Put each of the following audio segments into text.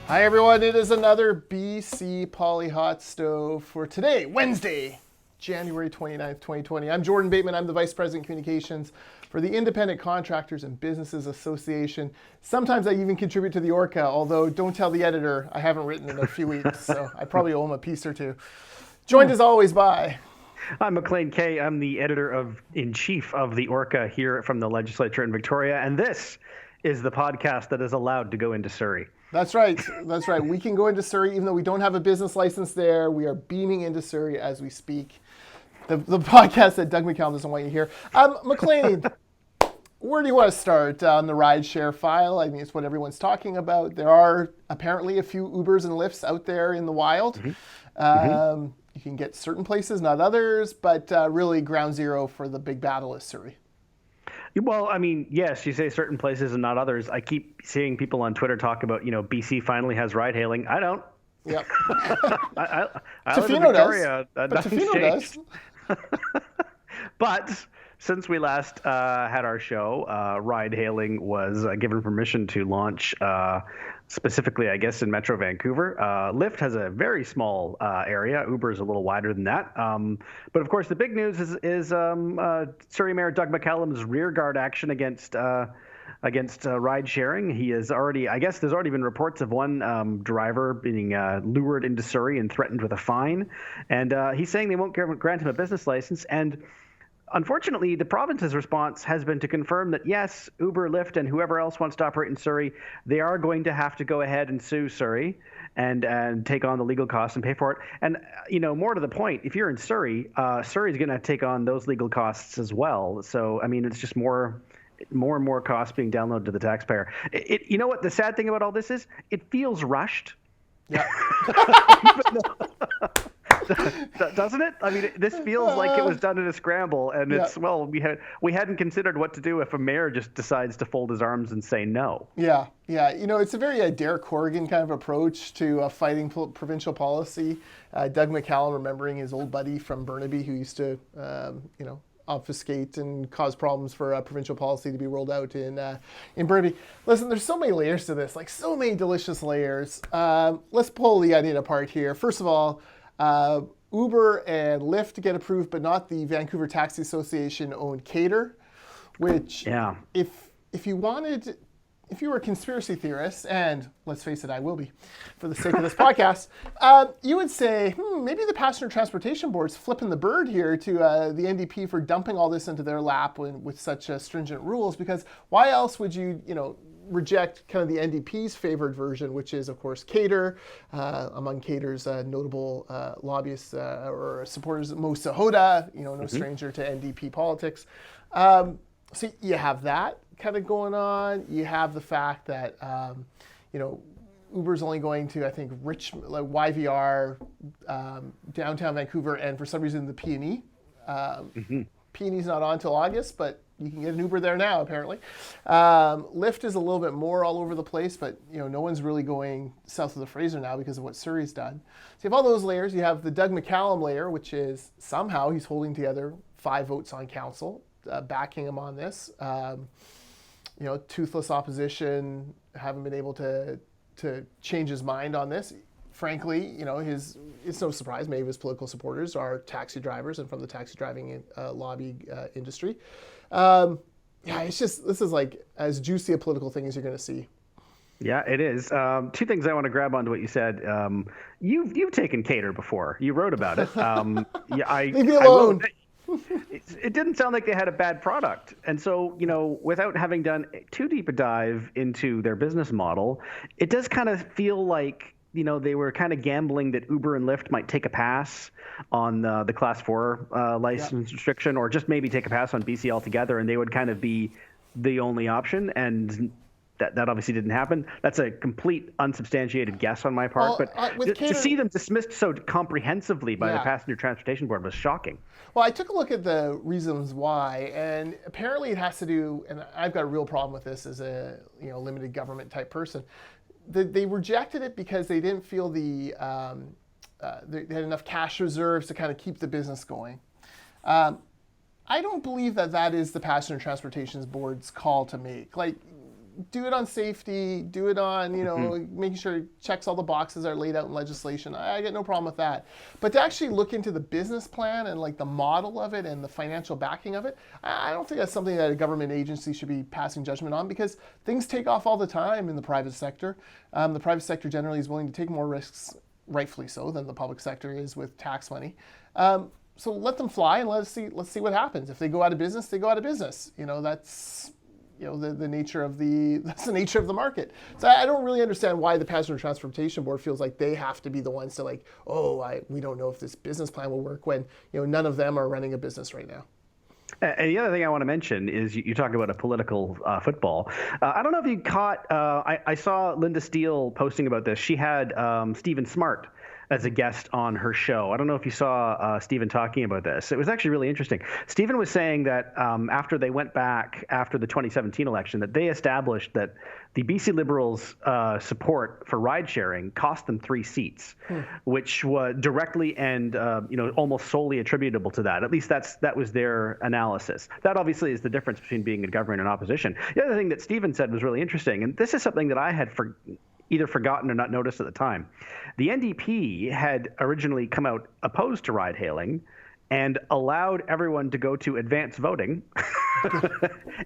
Hi everyone, it is another BC Poly Hot Stove for today, Wednesday, January 29th, 2020. I'm Jordan Bateman, I'm the Vice President Communications for the Independent Contractors and Businesses Association. Sometimes I even contribute to the Orca, although don't tell the editor, I haven't written in a few weeks, so I probably owe him a piece or two. Joined as always by... I'm Maclean K. I'm the editor-in-chief of the Orca here from the legislature in Victoria, and this is the podcast that is allowed to go into Surrey. That's right. That's right. We can go into Surrey, even though we don't have a business license there. We are beaming into Surrey as we speak. The podcast that Doug McCallum doesn't want you to hear. Maclean, where do you want to start on the rideshare file? I mean, it's what everyone's talking about. There are apparently a few Ubers and Lyfts out there in the wild. You can get certain places, not others, but really ground zero for the big battle is Surrey. Well, I mean, yes, you say certain places and not others. I keep seeing people on Twitter talk about, BC finally has ride hailing. I don't. Yep. I live in Tofino Victoria. does. But Tofino does. But since we last had our show, ride hailing was given permission to launch specifically, I guess, in Metro Vancouver. Lyft has a very small area. Uber is a little wider than that. But of course, the big news is Surrey Mayor Doug McCallum's rearguard action against ride sharing. He has already, I guess, there's already been reports of one driver being lured into Surrey and threatened with a fine. And he's saying they won't grant him a business license. And unfortunately, the province's response has been to confirm that, yes, Uber, Lyft, and whoever else wants to operate in Surrey, they are going to have to go ahead and sue Surrey and take on the legal costs and pay for it. And, more to the point, if you're in Surrey, Surrey's going to take on those legal costs as well. So, I mean, it's just more and more costs being downloaded to the taxpayer. You know what the sad thing about all this is? It feels rushed. Yeah. Doesn't it? I mean, this feels like it was done in a scramble, and it's we hadn't considered what to do if a mayor just decides to fold his arms and say no. Yeah. It's a very Derek Corrigan kind of approach to fighting provincial policy. Doug McCallum, remembering his old buddy from Burnaby who used to, obfuscate and cause problems for provincial policy to be rolled out in Burnaby. Listen, there's so many layers to this, like so many delicious layers. Let's pull the onion apart here. First of all, Uber and Lyft get approved, but not the Vancouver Taxi Association owned Cater, which if you were a conspiracy theorist, and let's face it, I will be for the sake of this podcast, you would say, maybe the Passenger Transportation Board's flipping the bird here to the NDP for dumping all this into their lap with such stringent rules, because why else would you, reject kind of the NDP's favored version, which is, of course, Cater. Among Cater's notable lobbyists or supporters, Mo Sahota, no stranger to NDP politics. So you have that kind of going on. You have the fact that, Uber's only going to, I think, YVR, downtown Vancouver, and for some reason the P&E. P&E's not on until August, but you can get an Uber there now, apparently. Lyft is a little bit more all over the place, but no one's really going south of the Fraser now because of what Surrey's done. So you have all those layers. You have the Doug McCallum layer, which is somehow he's holding together 5 votes on council, backing him on this. Toothless opposition, haven't been able to change his mind on this. Frankly, it's no surprise many of his political supporters are taxi drivers and from the taxi driving lobby industry. This is like as juicy a political thing as you're going to see. Yeah, it is. 2 things I want to grab onto what you said. You've taken Cater before. You wrote about it. Leave me alone. It didn't sound like they had a bad product. And so, without having done too deep a dive into their business model, it does kind of feel like, they were kind of gambling that Uber and Lyft might take a pass on the Class 4 license restriction, or just maybe take a pass on BC altogether, and they would kind of be the only option. And that obviously didn't happen. That's a complete unsubstantiated guess on my part. But to see them dismissed so comprehensively by the Passenger Transportation Board was shocking. Well, I took a look at the reasons why, and apparently it has to do, and I've got a real problem with this as a limited government type person. They rejected it because they didn't feel they had enough cash reserves to kind of keep the business going. I don't believe that is the Passenger Transportation Board's call to make. Like, do it on safety, do it on, making sure it checks all the boxes that are laid out in legislation. I get no problem with that. But to actually look into the business plan and like the model of it and the financial backing of it, I don't think that's something that a government agency should be passing judgment on, because things take off all the time in the private sector. The private sector generally is willing to take more risks, rightfully so, than the public sector is with tax money. So let them fly and let's see what happens. If they go out of business, they go out of business. That's the nature of that's the nature of the market. So I don't really understand why the Passenger Transportation Board feels like they have to be the ones to like, we don't know if this business plan will work, when none of them are running a business right now. And the other thing I want to mention is you talk about a political football. I don't know if you caught. I saw Linda Steele posting about this. She had Stephen Smart as a guest on her show. I don't know if you saw Stephen talking about this. It was actually really interesting. Stephen was saying that after they went back after the 2017 election, that they established that the BC Liberals' support for ride sharing cost them 3 seats, which was directly and almost solely attributable to that. At least that was their analysis. That obviously is the difference between being in government and opposition. The other thing that Stephen said was really interesting, and this is something that I had either forgotten or not noticed at the time. The NDP had originally come out opposed to ride hailing and allowed everyone to go to advance voting.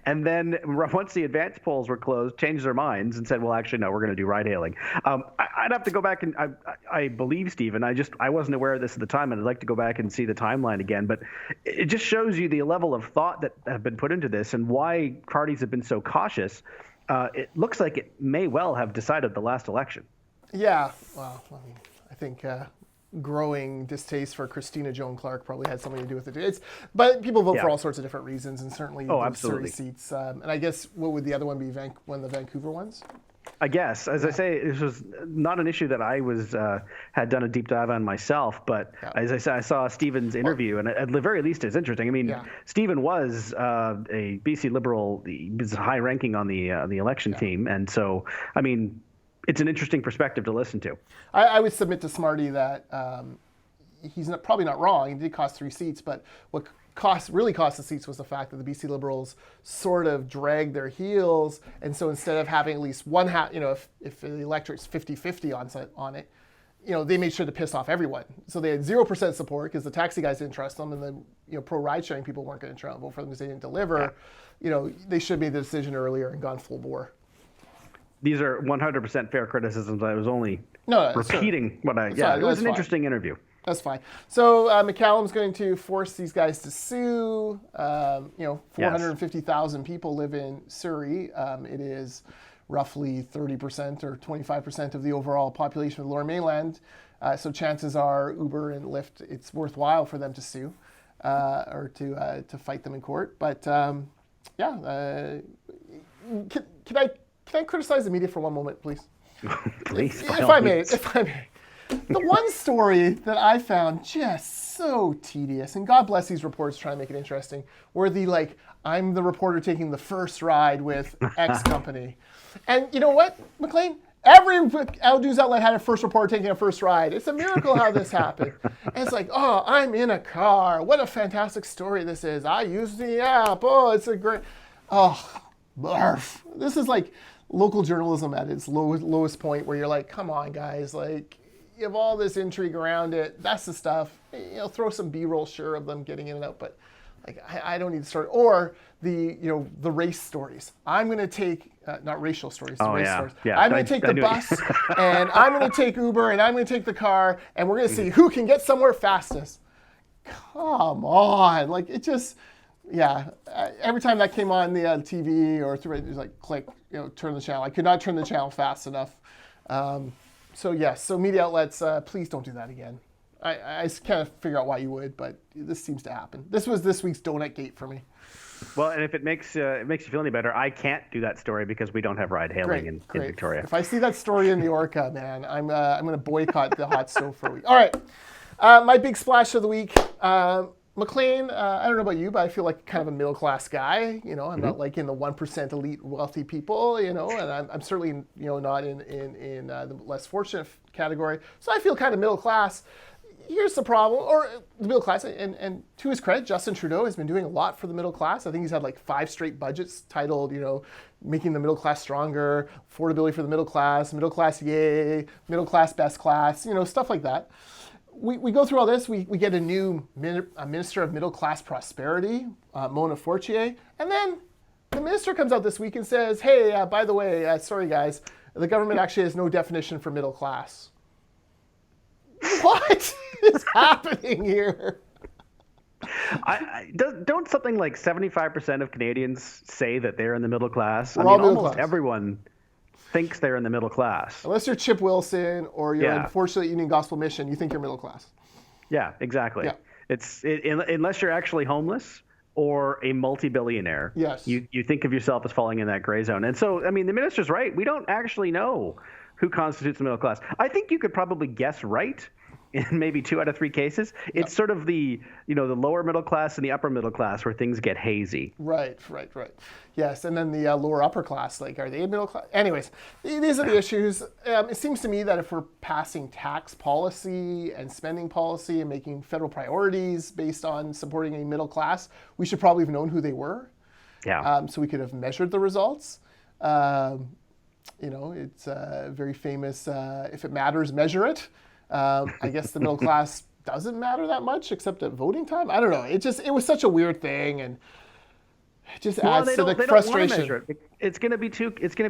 And then once the advance polls were closed, changed their minds and said, well, actually, no, we're going to do ride hailing. I'd have to go back and I believe Stephen. I wasn't aware of this at the time, and I'd like to go back and see the timeline again. But it just shows you the level of thought that have been put into this and why parties have been so cautious. It looks like it may well have decided the last election. Yeah, well, I think growing distaste for Christina Joan Clark probably had something to do with it. But people vote for all sorts of different reasons, and certainly the Surrey seats. And I guess what would the other one be? One of the Vancouver ones? I guess, as I say, this was not an issue that I had done a deep dive on myself. But as I said, I saw Stephen's interview, and at the very least, it's interesting. I mean, Stephen was a BC Liberal. He was high ranking on the election team, and so I mean, it's an interesting perspective to listen to. I would submit to Smarty that he's probably not wrong. He did cost 3 seats, but what really cost the seats was the fact that the BC Liberals sort of dragged their heels, and so instead of having at least one half, if the electorate's 50-50 on it, they made sure to piss off everyone. So they had 0% support because the taxi guys didn't trust them, and the pro ride sharing people weren't going to try and vote for them because they didn't deliver. They should have made the decision earlier and gone full bore. These are 100% fair criticisms. I was only repeating what I. It was an interesting interview. That's fine. So McCallum's going to force these guys to sue. 450,000 people live in Surrey. It is roughly 30% or 25% of the overall population of the Lower Mainland. So chances are Uber and Lyft, it's worthwhile for them to sue or to fight them in court. But can I criticize the media for one moment, please? Please, if I may. The one story that I found just so tedious, and God bless these reporters trying to make it interesting, were I'm the reporter taking the first ride with X company. And you know what, Maclean? Every news outlet had a first reporter taking a first ride. It's a miracle how this happened. And it's like, oh, I'm in a car. What a fantastic story this is. I use the app. Oh, it's a great... Oh, barf. This is like local journalism at its lowest point, where you're like, come on, guys, you have all this intrigue around it. That's the stuff. Throw some B-roll, sure, of them getting in and out, but I don't need the story. Or the race stories. I'm going to take not racial stories, race stories. Yeah. I'm going to take the bus, and I'm going to take Uber, and I'm going to take the car, and we're going to see who can get somewhere fastest. Come on, it just. Yeah, every time that came on the TV or through it, was like, click, turn the channel. I could not turn the channel fast enough. So media outlets, please don't do that again. I kind of figure out why you would, but this seems to happen. This was this week's Donut Gate for me. Well, and if it makes you feel any better, I can't do that story because we don't have ride hailing in Victoria. If I see that story in the Orca, man, I'm going to boycott the hot stove for a week. All right, my big splash of the week. Maclean, I don't know about you, but I feel like kind of a middle-class guy. I'm not in the 1% elite wealthy people, and I'm certainly, not in the less fortunate category. So I feel kind of middle-class. here's the problem, or the middle class, and to his credit, Justin Trudeau has been doing a lot for the middle class. I think he's had like 5 straight budgets titled, making the middle class stronger, affordability for the middle class yay, middle class best class, stuff like that. We go through all this, we get a new Minister of Middle Class Prosperity, Mona Fortier, and then the minister comes out this week and says, hey, by the way, sorry guys, the government actually has no definition for middle class. What is happening here? Don't something like 75% of Canadians say that they're in the middle class? We're all middle almost class. Everyone thinks they're in the middle class. Unless you're Chip Wilson or you're unfortunately Union Gospel Mission, you think you're middle class. Yeah, exactly. Yeah. Unless you're actually homeless or a multi-billionaire, yes, you think of yourself as falling in that gray zone. And so, the minister's right. We don't actually know who constitutes the middle class. I think you could probably guess right in maybe 2 out of 3 cases. It's sort of the lower middle class and the upper middle class where things get hazy. Right. Yes, and then the lower upper class, like, are they middle class? Anyways, these are the issues. It seems to me that if we're passing tax policy and spending policy and making federal priorities based on supporting a middle class, we should probably have known who they were. Yeah. So we could have measured the results. It's very famous, if it matters, measure it. I guess the middle class doesn't matter that much except at voting time. I don't know. It was such a weird thing, and it just adds to the frustration. Don't want to measure it. It's going to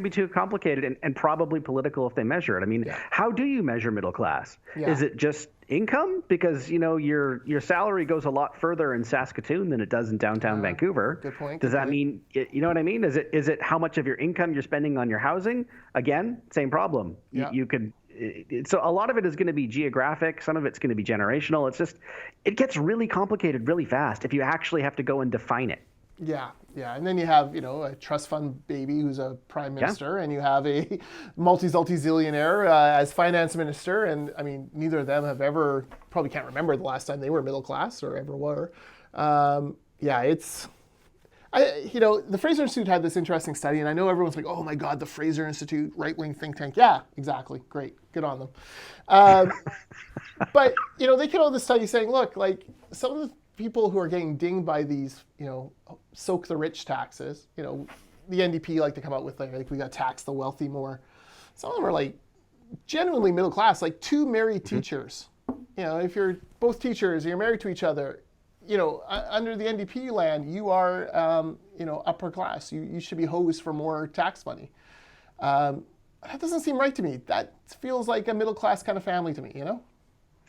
be too complicated and probably political if they measure it. How do you measure middle class? Yeah. Is it just income? Because your salary goes a lot further in Saskatoon than it does in downtown Vancouver. Good point. Does that mean, you know what I mean? Is it how much of your income you're spending on your housing? Again, same problem. Yeah. You could. So a lot of it is going to be geographic. Some of it's going to be generational. It gets really complicated really fast if you actually have to go and define it. Yeah. And then you have, a trust fund baby who's a prime minister, and you have a multi-zillionaire as finance minister. And neither of them have ever, probably can't remember the last time they were middle class or ever were. The Fraser Institute had this interesting study, and I know everyone's like, oh my God, the Fraser Institute, right-wing think tank. Yeah, exactly. Great. Good on them. But, they came out with this study saying, look, like some of the people who are getting dinged by these, soak the rich taxes, the NDP like to come out with like we got to tax the wealthy more. Some of them are like genuinely middle class, like 2 married teachers. If you're both teachers, you're married to each other, under the NDP land, you are, upper class. You should be hosed for more tax money. That doesn't seem right to me. That feels like a middle class kind of family to me,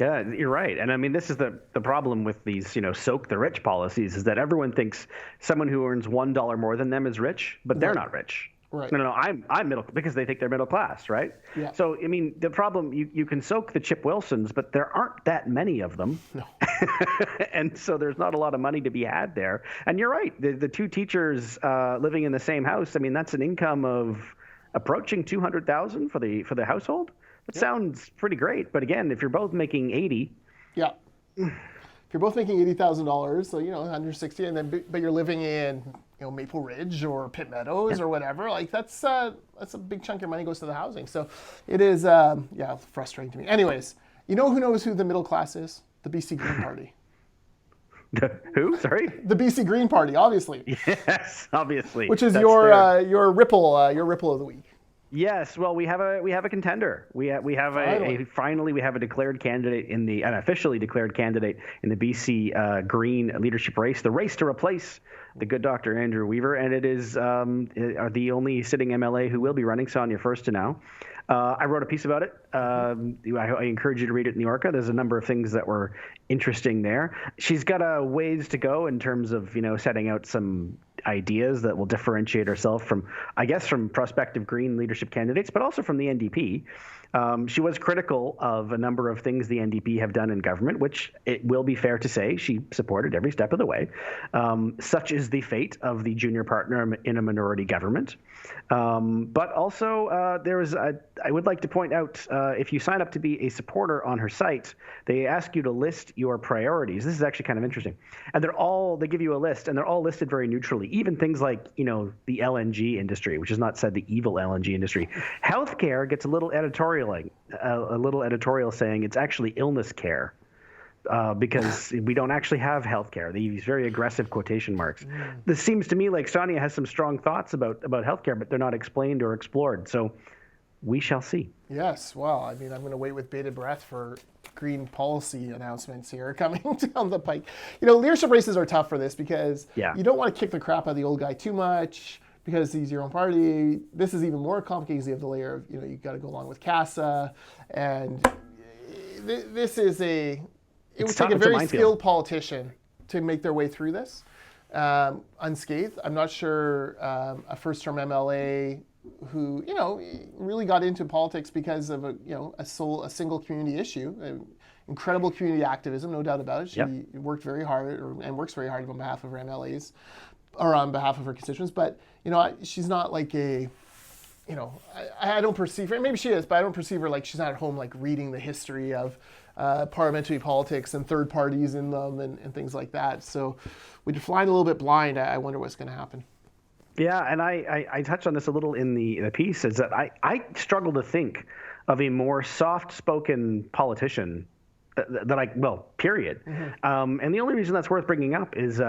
Yeah, you're right. And this is the problem with these, soak the rich policies is that everyone thinks someone who earns $1 more than them is rich, but they're not rich. Right. No, I'm middle because they think they're middle class, right? Yeah. So, the problem, you can soak the Chip Wilsons, but there aren't that many of them. No. And so there's not a lot of money to be had there. And you're right. The 2 teachers living in the same house, that's an income of approaching $200,000 for the household. That sounds pretty great. But again, if you're both making 80. Yeah. If you're both making $80,000, so, 160, and then, but you're living in, Maple Ridge or Pitt Meadows or whatever, like that's a big chunk of your money goes to the housing. So it is, frustrating to me. Anyways, who knows who the middle class is? The BC Green Party. Who? Sorry? The BC Green Party, obviously. Yes, obviously. Which is your ripple of the week. Yes, well, we have a contender. Finally we have a declared candidate an officially declared candidate in the BC Green leadership race, the race to replace the good Dr. Andrew Weaver, and it is the only sitting MLA who will be running, Sonia Furstenau. I wrote a piece about it. I encourage you to read it in the Orca. There's a number of things that were interesting there. She's got a ways to go in terms of setting out some ideas that will differentiate herself from prospective Green leadership candidates, but also from the NDP. She was critical of a number of things the NDP have done in government, which it will be fair to say she supported every step of the way. Such is the fate of the junior partner in a minority government. But also, I would like to point out, if you sign up to be a supporter on her site, they ask you to list your priorities. This is actually kind of interesting. And they give you a list, and they're all listed very neutrally. Even things like, the LNG industry, which is not said the evil LNG industry. Healthcare gets a little editorial saying it's actually illness care. because we don't actually have healthcare. They use very aggressive quotation marks. This seems to me like Sonia has some strong thoughts about healthcare, but they're not explained or explored. So we shall see. Yes, well, I mean, I'm going to wait with bated breath for green policy announcements here coming down the pike. Leadership races are tough for this because you don't want to kick the crap out of the old guy too much because he's your own party. This is even more complicated because you have the layer of, you've got to go along with CASA. And this is it would take a very skilled politician to make their way through this unscathed. I'm not sure a first-term MLA who really got into politics because of a single community issue, incredible community activism, no doubt about it. She worked very hard and works very hard on behalf of her MLAs or on behalf of her constituents. But she's not like I don't perceive her. Maybe she is, but I don't perceive her like she's not at home like reading the history of parliamentary politics and third parties in them and things like that. So when you're flying a little bit blind, I wonder what's going to happen. Yeah, and I touched on this a little in the piece, is that I struggle to think of a more soft-spoken politician period. And the only reason that's worth bringing up is,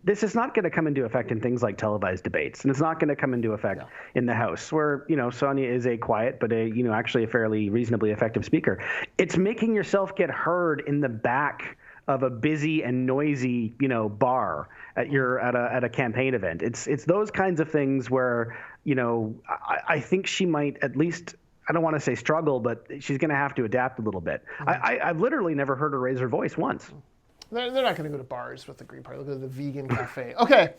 this is not going to come into effect in things like televised debates, and it's not going to come into effect in the House, where, Sonia is a quiet but actually a fairly reasonably effective speaker. It's making yourself get heard in the back of a busy and noisy, bar at a campaign event. It's those kinds of things where, I think she might at least, I don't want to say struggle, but she's going to have to adapt a little bit. I've literally never heard her raise her voice once. They're not going to go to bars with the Green Party. They'll go to the vegan cafe. Okay.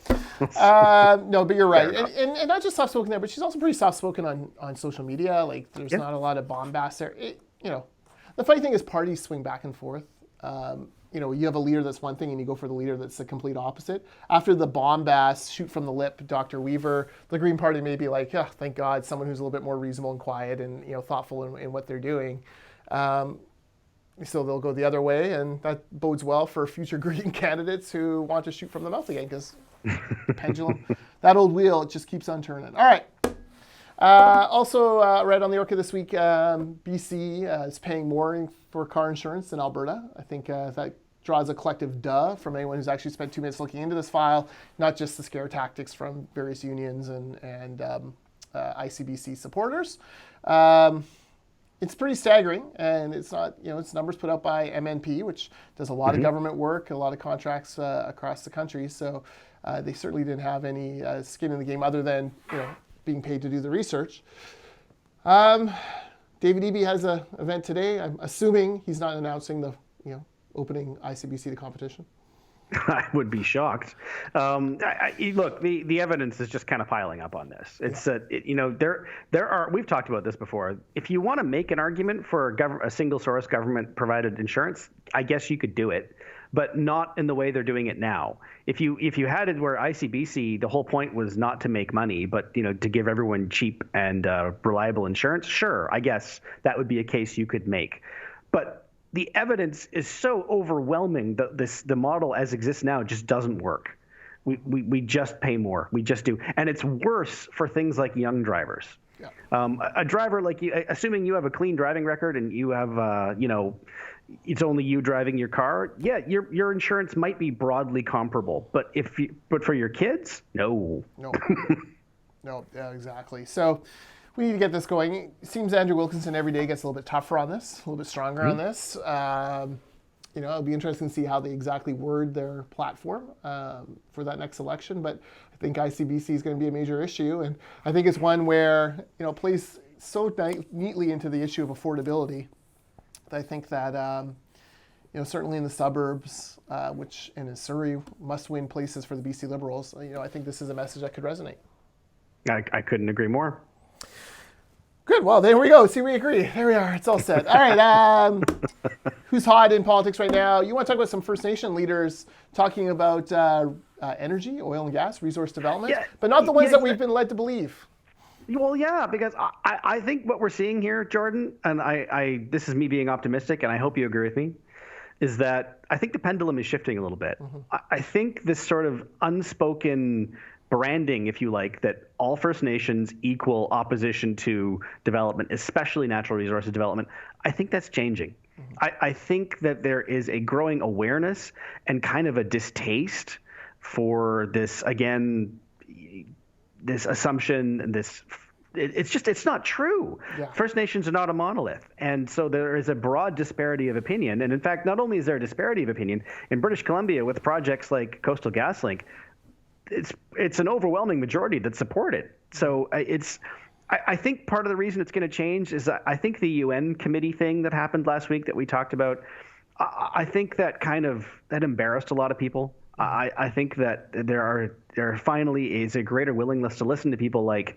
No, but you're right. And not just soft-spoken there, but she's also pretty soft-spoken on social media. Like, there's not a lot of bombast there. The funny thing is parties swing back and forth. You have a leader that's one thing and you go for the leader that's the complete opposite. After the bombast, shoot from the lip, Dr. Weaver, the Green Party may be like, thank God, someone who's a little bit more reasonable and quiet and thoughtful in what they're doing. So they'll go the other way, and that bodes well for future Green candidates who want to shoot from the mouth again, because the pendulum, that old wheel, it just keeps on turning. All right. Also, read on the Orca this week, BC is paying more for car insurance than Alberta. I think that draws a collective duh from anyone who's actually spent 2 minutes looking into this file, not just the scare tactics from various unions and ICBC supporters. It's pretty staggering, and it's not, it's numbers put out by MNP, which does a lot of government work, a lot of contracts across the country. So they certainly didn't have any skin in the game other than, being paid to do the research. David Eby has an event today. I'm assuming he's not announcing the, opening ICBC to competition. I would be shocked. Look, the evidence is just kind of piling up on this. It's there are, we've talked about this before. If you want to make an argument for a single source government provided insurance, I guess you could do it, but not in the way they're doing it now. If you had it where ICBC, the whole point was not to make money, but to give everyone cheap and reliable insurance, sure, I guess that would be a case you could make. But the evidence is so overwhelming that the model as exists now just doesn't work. We just pay more. We just do. And it's worse for things like young drivers. Yeah. A driver like you, assuming you have a clean driving record and you have, it's only you driving your car. Yeah, your insurance might be broadly comparable, but for your kids, no. No, yeah, exactly. So we need to get this going. It seems Andrew Wilkinson every day gets a little bit tougher on this, a little bit stronger on this. It'll be interesting to see how they exactly word their platform for that next election. But I think ICBC is going to be a major issue, and I think it's one where plays so neatly into the issue of affordability. I think that certainly in the suburbs, which in Surrey must-win places for the BC Liberals, I think this is a message that could resonate. I couldn't agree more. Good. Well, there we go. See, we agree. There we are. It's all set. All right. Who's hot in politics right now? You want to talk about some First Nation leaders talking about energy, oil and gas, resource development, but not the ones that we've been led to believe. Well, yeah, because I think what we're seeing here, Jordan, and this is me being optimistic, and I hope you agree with me, is that I think the pendulum is shifting a little bit. I think this sort of unspoken branding, if you like, that all First Nations equal opposition to development, especially natural resources development, I think that's changing. I think that there is a growing awareness and kind of a distaste for this, again, this assumption, it's not true. Yeah. First Nations are not a monolith. And so there is a broad disparity of opinion. And in fact, not only is there a disparity of opinion, in British Columbia with projects like Coastal GasLink, it's an overwhelming majority that support it. So I think part of the reason it's going to change is I think the UN committee thing that happened last week that we talked about, I think that that embarrassed a lot of people. I think that there finally is a greater willingness to listen to people like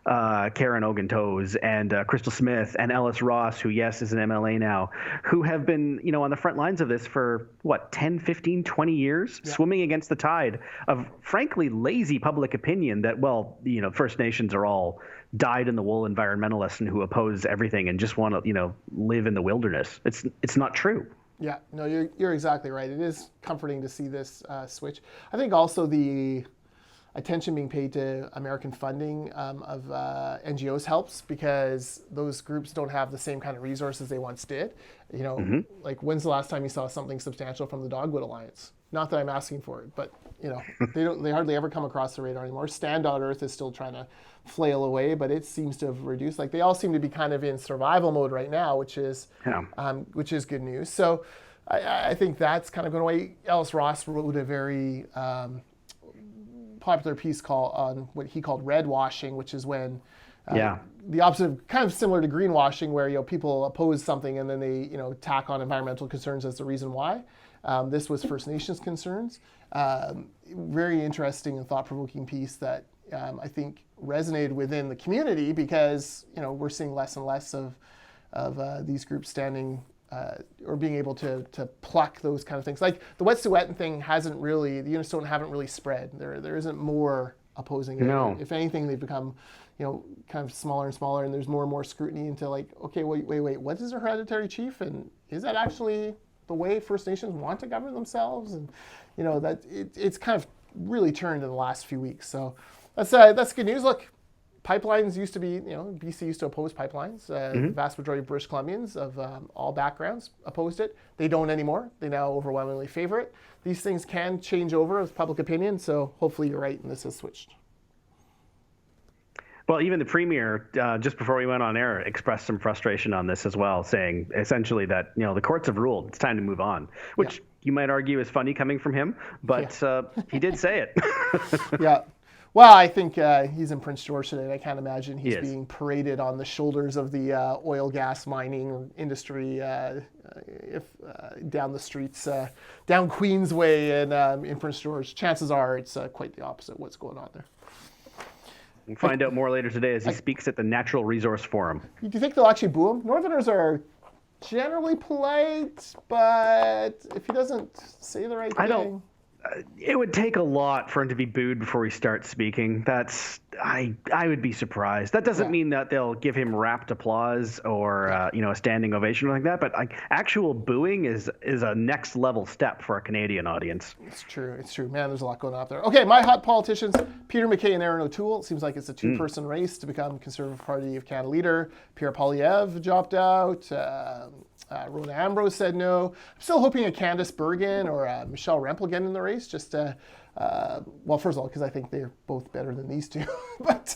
Karen Oguntoes and Crystal Smith and Ellis Ross, who, yes, is an MLA now, who have been, on the front lines of this for, 10, 15, 20 years, swimming against the tide of, frankly, lazy public opinion that, First Nations are all dyed-in-the-wool environmentalists and who oppose everything and just want to, live in the wilderness. It's not true. Yeah, no, you're exactly right. It is comforting to see this switch. I think also the attention being paid to American funding of NGOs helps, because those groups don't have the same kind of resources they once did. Like, when's the last time you saw something substantial from the Dogwood Alliance? Not that I'm asking for it, but they hardly ever come across the radar anymore. Stand.Earth is still trying to flail away, but it seems to have reduced. Like, they all seem to be kind of in survival mode right now, which is good news. So I think that's kind of going away. Ellis Ross wrote a very popular piece on what he called red washing, which is when the opposite of, kind of similar to greenwashing, where people oppose something and then they tack on environmental concerns as the reason why. This was First Nations concerns. Very interesting and thought-provoking piece that I think resonated within the community, because we're seeing less and less of these groups standing or being able to pluck those kind of things. Like the Wet'suwet'en thing hasn't really, the Unistoten haven't really spread. There isn't more opposing it. No. If anything, they've become kind of smaller and smaller, and there's more and more scrutiny into, like, okay, wait, what is a hereditary chief, and is that actually the way First Nations want to govern themselves? And that it's kind of really turned in the last few weeks. So that's good news. Look, pipelines used to be, BC used to oppose pipelines. The vast majority of British Columbians of all backgrounds opposed it. They don't anymore. They now overwhelmingly favor it. These things can change over with public opinion, so hopefully you're right and this has switched. Well, even the Premier, just before we went on air, expressed some frustration on this as well, saying essentially that, the courts have ruled, it's time to move on, which you might argue is funny coming from him, but he did say it. Yeah. Well, I think he's in Prince George today. I can't imagine he's being paraded on the shoulders of the oil, gas, mining industry down the streets, down Queensway in Prince George. Chances are it's quite the opposite what's going on there. We'll find out more later today as he speaks at the Natural Resource Forum. Do you think they'll actually boo him? Northerners are generally polite, but if he doesn't say the right thing... It would take a lot for him to be booed before he starts speaking. I would be surprised. That doesn't mean that they'll give him rapt applause or a standing ovation like that. But actual booing is a next level step for a Canadian audience. It's true. Man, there's a lot going on up there. Okay, my hot politicians: Peter MacKay and Erin O'Toole. It seems like it's a two-person race to become Conservative Party of Canada leader. Pierre Poilievre dropped out. Rona Ambrose said no. I'm still hoping a Candice Bergen or Michelle Rempel get in the race. Just well, first of all, because I think they're both better than these two, but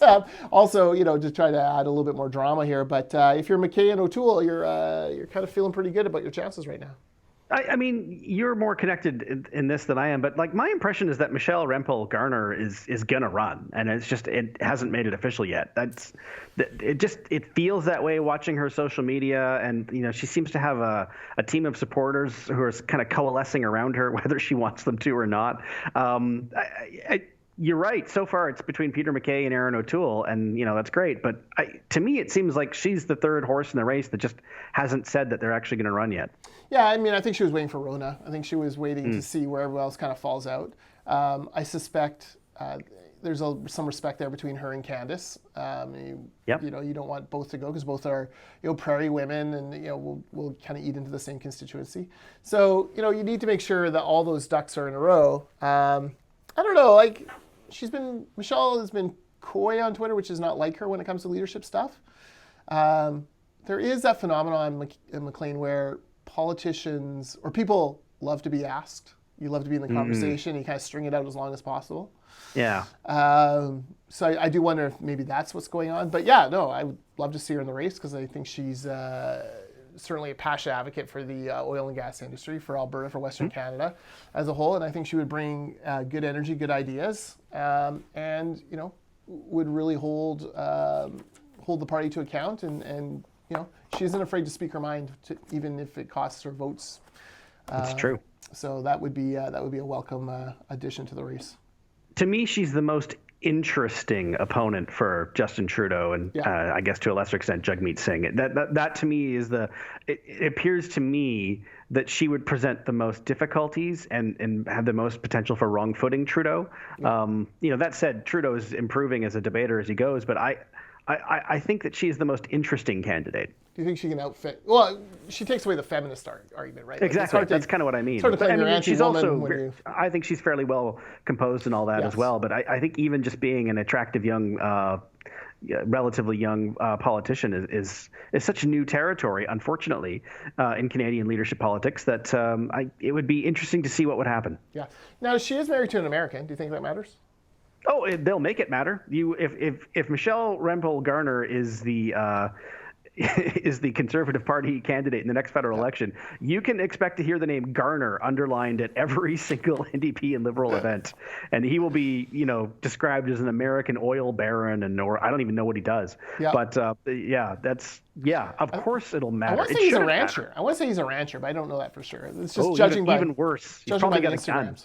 also, to try to add a little bit more drama here. But if you're MacKay and O'Toole, you're kind of feeling pretty good about your chances right now. I mean, you're more connected in this than I am, but my impression is that Michelle Rempel Garner is gonna run, and it hasn't made it official yet. It feels that way watching her social media, and she seems to have a team of supporters who are kind of coalescing around her, whether she wants them to or not. You're right. So far, it's between Peter MacKay and Erin O'Toole, and that's great. But to me, it seems like she's the third horse in the race that just hasn't said that they're actually going to run yet. Yeah, I mean, I think she was waiting for Rona. I think she was waiting to see where everyone else kind of falls out. I suspect there's some respect there between her and Candice. You don't want both to go because both are prairie women, and will kind of eat into the same constituency. So you need to make sure that all those ducks are in a row. I don't know, Michelle has been coy on Twitter, which is not like her when it comes to leadership stuff. There is that phenomenon in Maclean where politicians or people love to be asked. You love to be in the conversation. You kind of string it out as long as possible. Yeah. So I do wonder if maybe that's what's going on. But yeah, no, I would love to see her in the race because I think she's certainly a passionate advocate for the oil and gas industry, for Alberta, for Western Canada as a whole. And I think she would bring good energy, good ideas, and would really hold the party to account. And she isn't afraid to speak her mind, even if it costs her votes. That's true. So that would be a welcome addition to the race. To me, she's the most interesting opponent for Justin Trudeau and I guess to a lesser extent Jagmeet Singh. That to me is it appears to me that she would present the most difficulties and have the most potential for wrong-footing Trudeau. Yeah. That said, Trudeau is improving as a debater as he goes, but I think that she is the most interesting candidate. Do you think she can outfit? Well, she takes away the feminist argument, right? Exactly. That's kind of what I mean. She's also. I think she's fairly well composed and all that as well. But I think even just being an attractive young, relatively young politician is such new territory, unfortunately, in Canadian leadership politics that it would be interesting to see what would happen. Yeah. Now she is married to an American. Do you think that matters? Oh, they'll make it matter. If Michelle Rempel Garner is the Conservative Party candidate in the next federal election, you can expect to hear the name Garner underlined at every single NDP and Liberal event, and he will be, described as an American oil baron, or I don't even know what he does. Yeah. But of course it'll matter. I want to say he's a rancher. I want to say he's a rancher, but I don't know that for sure. It's just judging by even worse. He's probably got a gun.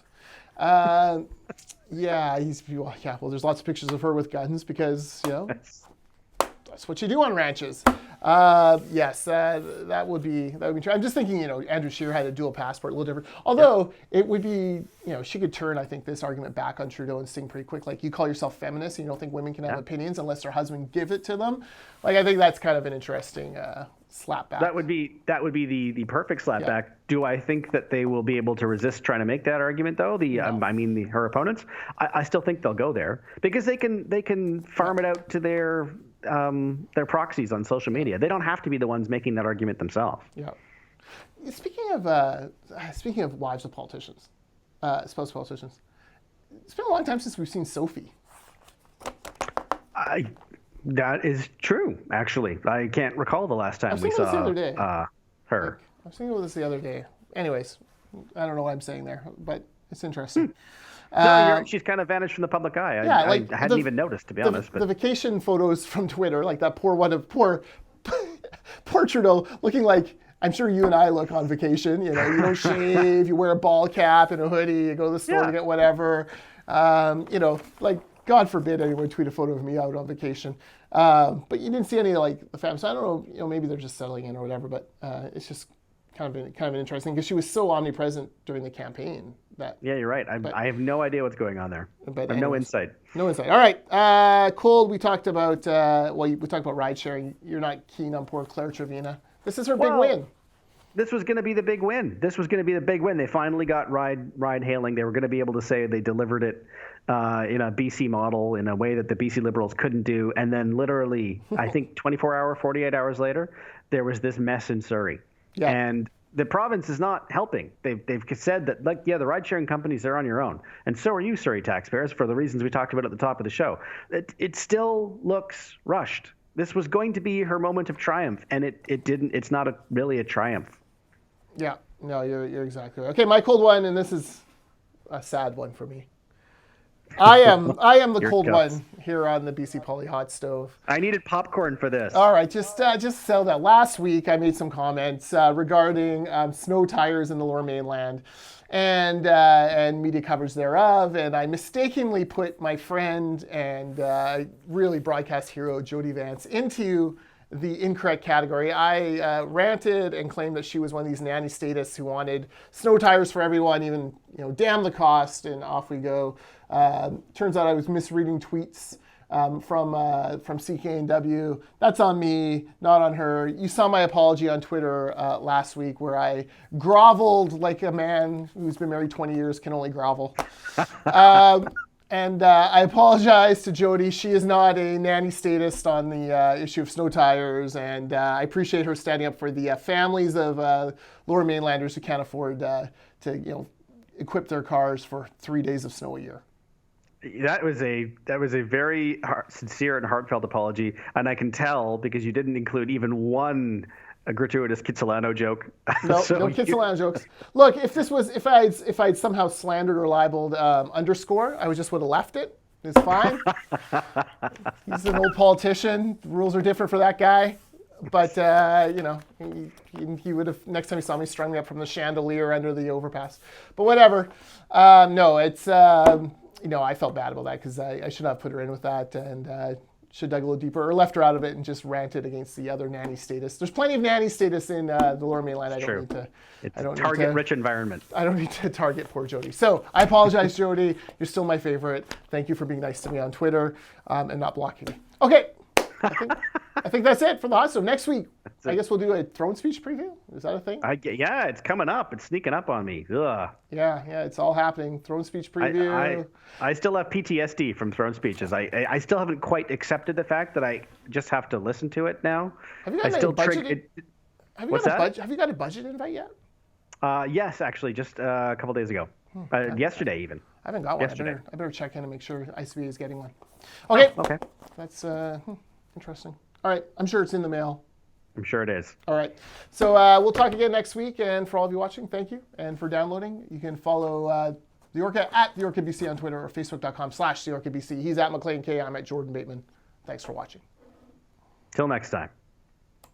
Well, there's lots of pictures of her with guns because that's what you do on ranches. Yes, that would be true. I'm just thinking, Andrew Scheer had a dual passport, a little different. Although it would be, she could turn, I think, this argument back on Trudeau and Singh pretty quick. Like, you call yourself feminist and you don't think women can have opinions unless their husband give it to them. Like, I think that's kind of an interesting slapback. That would be the perfect slapback. Yeah. Do I think that they will be able to resist trying to make that argument though? No. Her opponents. I still think they'll go there because they can farm it out to their proxies on social media. They don't have to be the ones making that argument themselves. Yeah. Speaking of wives of politicians, spouse politicians, it's been a long time since we've seen Sophie. That is true, actually. I can't recall the last time we saw her. I was thinking about this the other day. Anyways, I don't know what I'm saying there, but it's interesting. She's kind of vanished from the public eye. I hadn't even noticed, to be honest. But the vacation photos from Twitter, like that poor Trudeau, looking like I'm sure you and I look on vacation. You don't shave, you wear a ball cap and a hoodie, you go to the store to get whatever. God forbid anyone tweet a photo of me out on vacation. But you didn't see any the family. So I don't know. Maybe they're just settling in or whatever. But it's just kind of an interesting because she was so omnipresent during the campaign. You're right. I have no idea what's going on there. But I have no insight. No insight. All right. Cole, we talked about we talked about ride sharing. You're not keen on poor Claire Trevina. This is her big win. This was going to be the big win. They finally got ride hailing. They were going to be able to say they delivered it in a BC model in a way that the BC Liberals couldn't do. And then literally, I think 48 hours later, there was this mess in Surrey. Yeah. And the province is not helping. They've said that, the ride-sharing companies, they're on your own. And so are you, Surrey taxpayers, for the reasons we talked about at the top of the show. It still looks rushed. This was going to be her moment of triumph, and it didn't. It's not really a triumph. Yeah, no, you're exactly right. Okay, my cold one, and this is a sad one for me. I am the cold one here on the BC Poly Hot Stove. I needed popcorn for this. All right, just settle that. Last week, I made some comments regarding snow tires in the Lower Mainland and media coverage thereof, and I mistakenly put my friend and really broadcast hero Jody Vance into the incorrect category. I ranted and claimed that she was one of these nanny statists who wanted snow tires for everyone, even damn the cost, and off we go. Turns out I was misreading tweets from CKNW. That's on me, not on her. You saw my apology on Twitter last week where I groveled like a man who's been married 20 years can only grovel. And I apologize to Jody. She is not a nanny statist on the issue of snow tires, and I appreciate her standing up for the families of Lower Mainlanders who can't afford to equip their cars for 3 days of snow a year. That was a very sincere and heartfelt apology, and I can tell because you didn't include even one gratuitous Kitsilano joke. No, no Kitsilano jokes. Look, if I'd somehow slandered or libeled underscore, I just would have left it. It's fine. He's an old politician. The rules are different for that guy. But he would have, next time he saw me, strung me up from the chandelier under the overpass. But whatever. No, it's I felt bad about that because I should have put her in with that and should have dug a little deeper or left her out of it and just ranted against the other nanny statists. There's plenty of nanny statists in the Lower Mainland. It's a target-rich environment. I don't need to target poor Jody. So I apologize, Jody. You're still my favorite. Thank you for being nice to me on Twitter and not blocking me. Okay. I think that's it for the Hot Stove. Next week, I guess we'll do a throne speech preview. Is that a thing? Yeah, it's coming up. It's sneaking up on me. Ugh. Yeah, it's all happening. Throne speech preview. I still have PTSD from throne speeches. I still haven't quite accepted the fact that I just have to listen to it now. Have you got a budget? Have you got a budget invite yet? Yes, actually, just a couple days ago. Yesterday, even. I haven't got one. I better check in and make sure ICBA is getting one. Okay. That's interesting. All right. I'm sure it's in the mail. I'm sure it is. All right. So we'll talk again next week. And for all of you watching, thank you. And for downloading, you can follow the Orca at the Orca BC on Twitter or facebook.com/the Orca BC. He's at Maclean K. I'm at Jordan Bateman. Thanks for watching. Till next time.